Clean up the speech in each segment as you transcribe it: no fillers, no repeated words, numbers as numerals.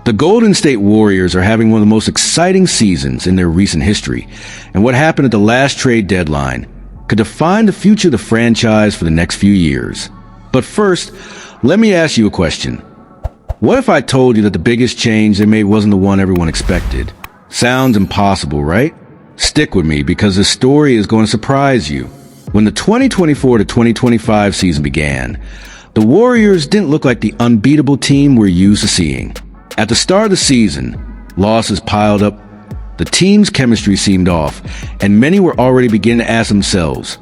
The Golden State Warriors are having one of the most exciting seasons in their recent history, and what happened at the last trade deadline could define the future of the franchise for the next few years. But first, let me ask you a question. What if I told you that the biggest change they made wasn't the one everyone expected? Sounds impossible, right? Stick with me because this story is going to surprise you. When the 2024 to 2025 season began, the Warriors didn't look like the unbeatable team we're used to seeing. At the start of the season, losses piled up, the team's chemistry seemed off, and many were already beginning to ask themselves,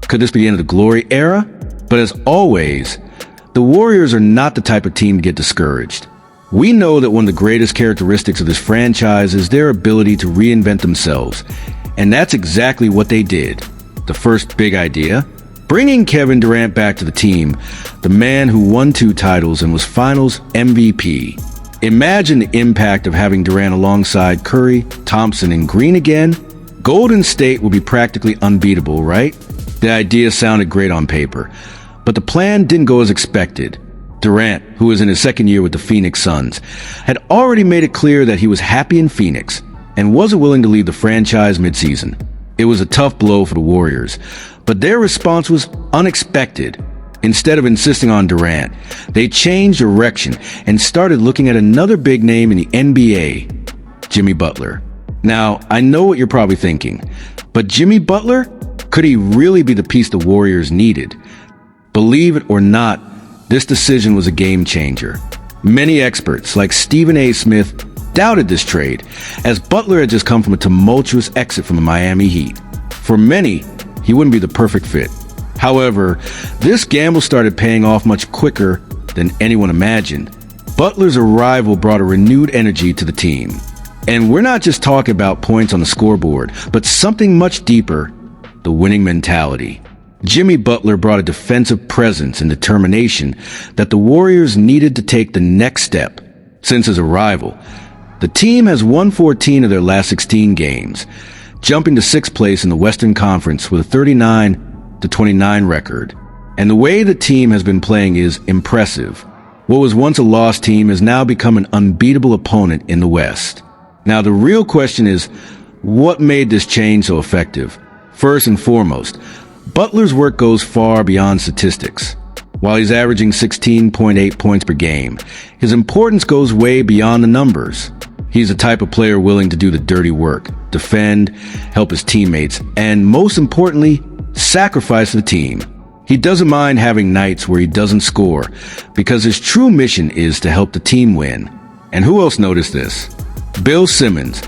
could this be the end of the glory era? But as always, the Warriors are not the type of team to get discouraged. We know that one of the greatest characteristics of this franchise is their ability to reinvent themselves, and that's exactly what they did. The first big idea, bringing Kevin Durant back to the team, the man who won 2 titles and was Finals MVP. Imagine the impact of having Durant alongside Curry, Thompson, and Green again. Golden State would be practically unbeatable, right? The idea sounded great on paper, but the plan didn't go as expected. Durant, who was in his second year with the Phoenix Suns, had already made it clear that he was happy in Phoenix and wasn't willing to leave the franchise midseason. It was a tough blow for the Warriors, but their response was unexpected. Instead of insisting on Durant, they changed direction and started looking at another big name in the NBA, Jimmy Butler. Now, I know what you're probably thinking, but Jimmy Butler? Could he really be the piece the Warriors needed? Believe it or not, this decision was a game changer. Many experts, like Stephen A. Smith, doubted this trade, as Butler had just come from a tumultuous exit from the Miami Heat. For many, he wouldn't be the perfect fit. However, this gamble started paying off much quicker than anyone imagined. Butler's arrival brought a renewed energy to the team. And we're not just talking about points on the scoreboard, but something much deeper, the winning mentality. Jimmy Butler brought a defensive presence and determination that the Warriors needed to take the next step. Since his arrival, the team has won 14 of their last 16 games, jumping to 6th place in the Western Conference with a 39-29 record. And the way the team has been playing is impressive. What was once a lost team has now become an unbeatable opponent in the West. Now the real question is, what made this change so effective? First and foremost, Butler's work goes far beyond statistics. While he's averaging 16.8 points per game, his importance goes way beyond the numbers. He's the type of player willing to do the dirty work, defend, help his teammates, and most importantly, sacrifice the team. He doesn't mind having nights where he doesn't score, because his true mission is to help the team win. And who else noticed this? Bill Simmons,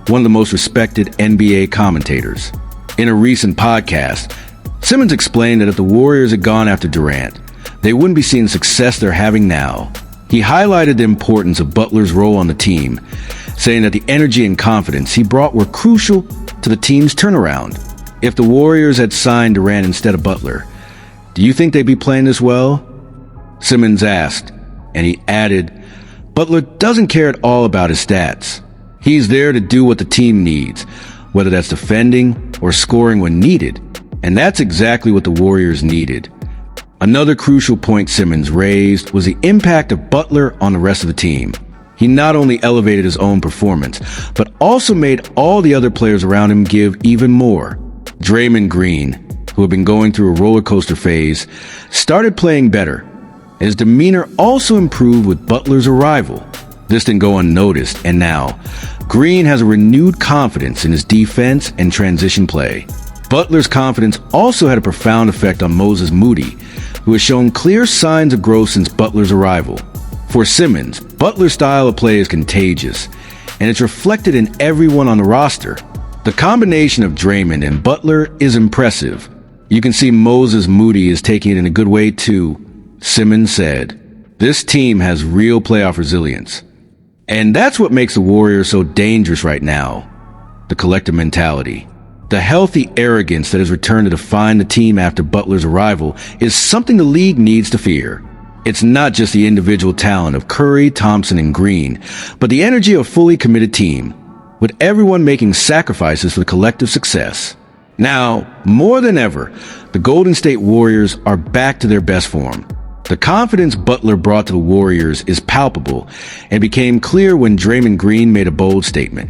one of the most respected NBA commentators. In a recent podcast, Simmons explained that if the Warriors had gone after Durant, they wouldn't be seeing the success they're having now. He highlighted the importance of Butler's role on the team, saying that the energy and confidence he brought were crucial to the team's turnaround. If the Warriors had signed Durant instead of Butler, do you think they'd be playing this well? Simmons asked, and he added, Butler doesn't care at all about his stats. He's there to do what the team needs, whether that's defending or scoring when needed. And that's exactly what the Warriors needed. Another crucial point Simmons raised was the impact of Butler on the rest of the team. He not only elevated his own performance, but also made all the other players around him give even more. Draymond Green, who had been going through a roller coaster phase, started playing better. His demeanor also improved with Butler's arrival. This didn't go unnoticed, and now, Green has a renewed confidence in his defense and transition play. Butler's confidence also had a profound effect on Moses Moody, who has shown clear signs of growth since Butler's arrival. For Simmons, Butler's style of play is contagious, and it's reflected in everyone on the roster. The combination of Draymond and Butler is impressive. You can see Moses Moody is taking it in a good way too. Simmons said, "This team has real playoff resilience." And that's what makes the Warriors so dangerous right now. The collective mentality. The healthy arrogance that has returned to define the team after Butler's arrival is something the league needs to fear. It's not just the individual talent of Curry, Thompson, and Green, but the energy of a fully committed team, with everyone making sacrifices for the collective success. Now, more than ever, the Golden State Warriors are back to their best form. The confidence Butler brought to the Warriors is palpable and became clear when Draymond Green made a bold statement.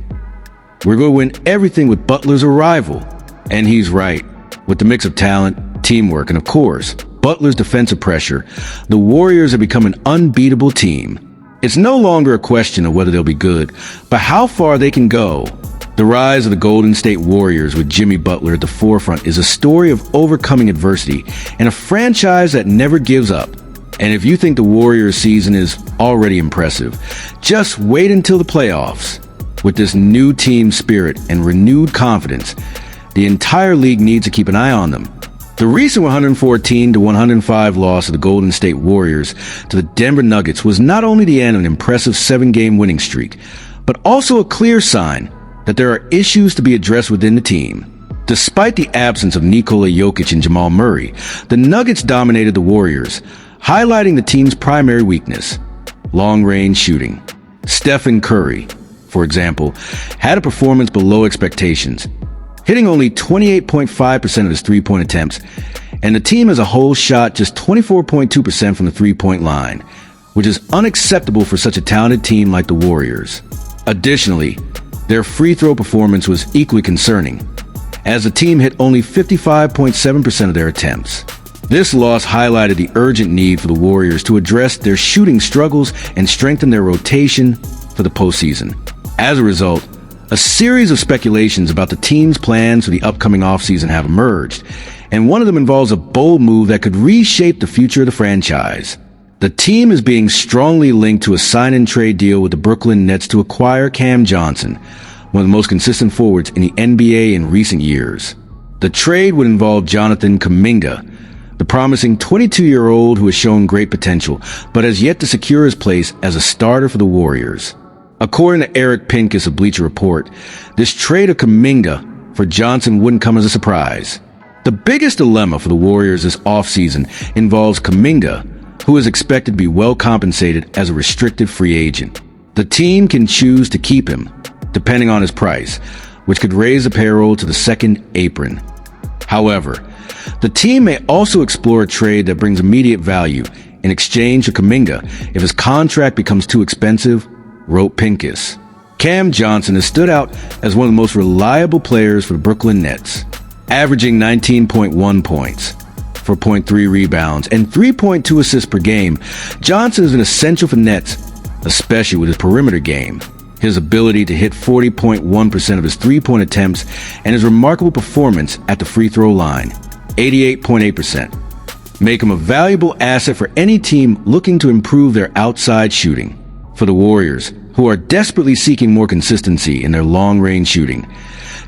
"We're going to win everything with Butler's arrival." And he's right. With the mix of talent, teamwork, and of course, Butler's defensive pressure, the Warriors have become an unbeatable team. It's no longer a question of whether they'll be good, but how far they can go. The rise of the Golden State Warriors with Jimmy Butler at the forefront is a story of overcoming adversity and a franchise that never gives up. And if you think the Warriors season is already impressive, just wait until the playoffs. With this new team spirit and renewed confidence, the entire league needs to keep an eye on them. The recent 114-105 loss of the Golden State Warriors to the Denver Nuggets was not only the end of an impressive 7-game winning streak, but also a clear sign that there are issues to be addressed within the team. Despite the absence of Nikola Jokic and Jamal Murray, the Nuggets dominated the Warriors, highlighting the team's primary weakness: long-range shooting. Stephen Curry, for example, had a performance below expectations, hitting only 28.5% of his three-point attempts, and the team as a whole shot just 24.2% from the three-point line, which is unacceptable for such a talented team like the Warriors. Additionally, their free throw performance was equally concerning, as the team hit only 55.7% of their attempts. This loss highlighted the urgent need for the Warriors to address their shooting struggles and strengthen their rotation for the postseason. As a result, a series of speculations about the team's plans for the upcoming offseason have emerged, and one of them involves a bold move that could reshape the future of the franchise. The team is being strongly linked to a sign-and-trade deal with the Brooklyn Nets to acquire Cam Johnson, one of the most consistent forwards in the NBA in recent years. The trade would involve Jonathan Kuminga, the promising 22-year-old who has shown great potential, but has yet to secure his place as a starter for the Warriors. According to Eric Pincus of Bleacher Report, this trade of Kuminga for Johnson wouldn't come as a surprise. The biggest dilemma for the Warriors this offseason involves Kuminga, who is expected to be well compensated as a restricted free agent. The team can choose to keep him, depending on his price, which could raise the payroll to the second apron. However, the team may also explore a trade that brings immediate value in exchange for Kuminga if his contract becomes too expensive, wrote Pincus. Cam Johnson has stood out as one of the most reliable players for the Brooklyn Nets, averaging 19.1 points, 4.3 rebounds, and 3.2 assists per game. Johnson is an essential for Nets, especially with his perimeter game, his ability to hit 40.1% of his three-point attempts, and his remarkable performance at the free throw line, 88.8%. Make him a valuable asset for any team looking to improve their outside shooting. For the Warriors, who are desperately seeking more consistency in their long-range shooting,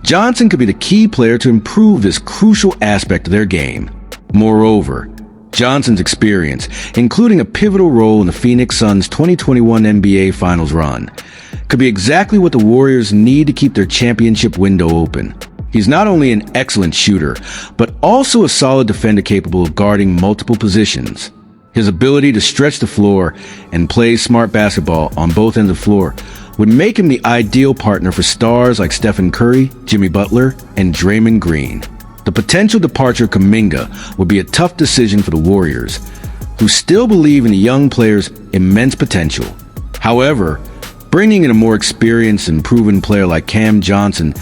Johnson could be the key player to improve this crucial aspect of their game. Moreover, Johnson's experience, including a pivotal role in the Phoenix Suns' 2021 NBA Finals run, could be exactly what the Warriors need to keep their championship window open. He's not only an excellent shooter, but also a solid defender capable of guarding multiple positions. His ability to stretch the floor and play smart basketball on both ends of the floor would make him the ideal partner for stars like Stephen Curry, Jimmy Butler, and Draymond Green. The potential departure of Kuminga would be a tough decision for the Warriors, who still believe in the young player's immense potential. However, bringing in a more experienced and proven player like Cam Johnson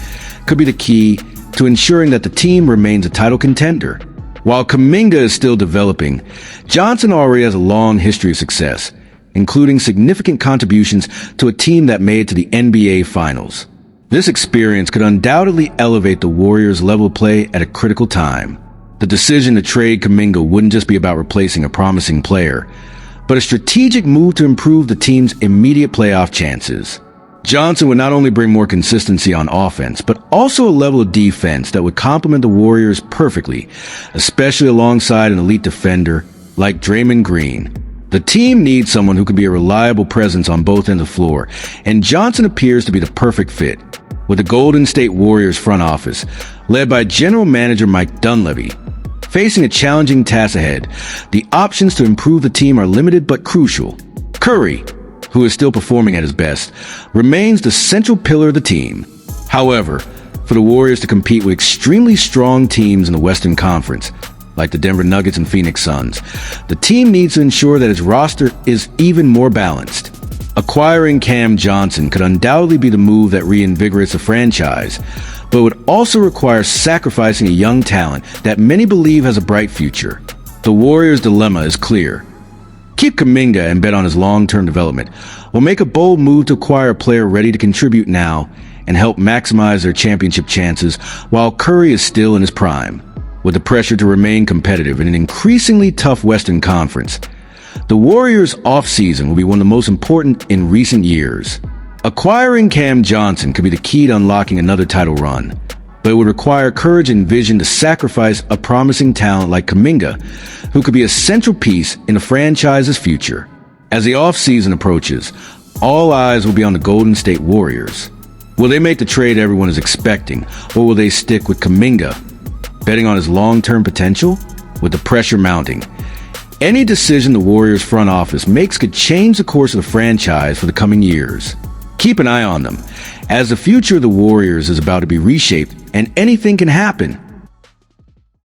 could be the key to ensuring that the team remains a title contender. While Kuminga is still developing, Johnson already has a long history of success, including significant contributions to a team that made it to the NBA Finals. This experience could undoubtedly elevate the Warriors' level of play at a critical time. The decision to trade Kuminga wouldn't just be about replacing a promising player, but a strategic move to improve the team's immediate playoff chances. Johnson would not only bring more consistency on offense, but also a level of defense that would complement the Warriors perfectly, especially alongside an elite defender like Draymond Green. The team needs someone who can be a reliable presence on both ends of the floor, and Johnson appears to be the perfect fit. With the Golden State Warriors front office, led by General Manager Mike Dunleavy, facing a challenging task ahead, the options to improve the team are limited but crucial. Curry, who is still performing at his best, remains the central pillar of the team. However, for the Warriors to compete with extremely strong teams in the Western Conference, like the Denver Nuggets and Phoenix Suns. The team needs to ensure that its roster is even more balanced. Acquiring Cam Johnson could undoubtedly be the move that reinvigorates the franchise, but would also require sacrificing a young talent that many believe has a bright future. The Warriors' dilemma is clear. Keep Kuminga and bet on his long-term development, or make a bold move to acquire a player ready to contribute now and help maximize their championship chances while Curry is still in his prime. With the pressure to remain competitive in an increasingly tough Western Conference, the Warriors' offseason will be one of the most important in recent years. Acquiring Cam Johnson could be the key to unlocking another title run, but it would require courage and vision to sacrifice a promising talent like Kuminga, who could be a central piece in the franchise's future. As the offseason approaches, all eyes will be on the Golden State Warriors. Will they make the trade everyone is expecting, or will they stick with Kuminga, betting on his long-term potential? With the pressure mounting, any decision the Warriors front office makes could change the course of the franchise for the coming years. Keep an eye on them, as the future of the Warriors is about to be reshaped and anything can happen.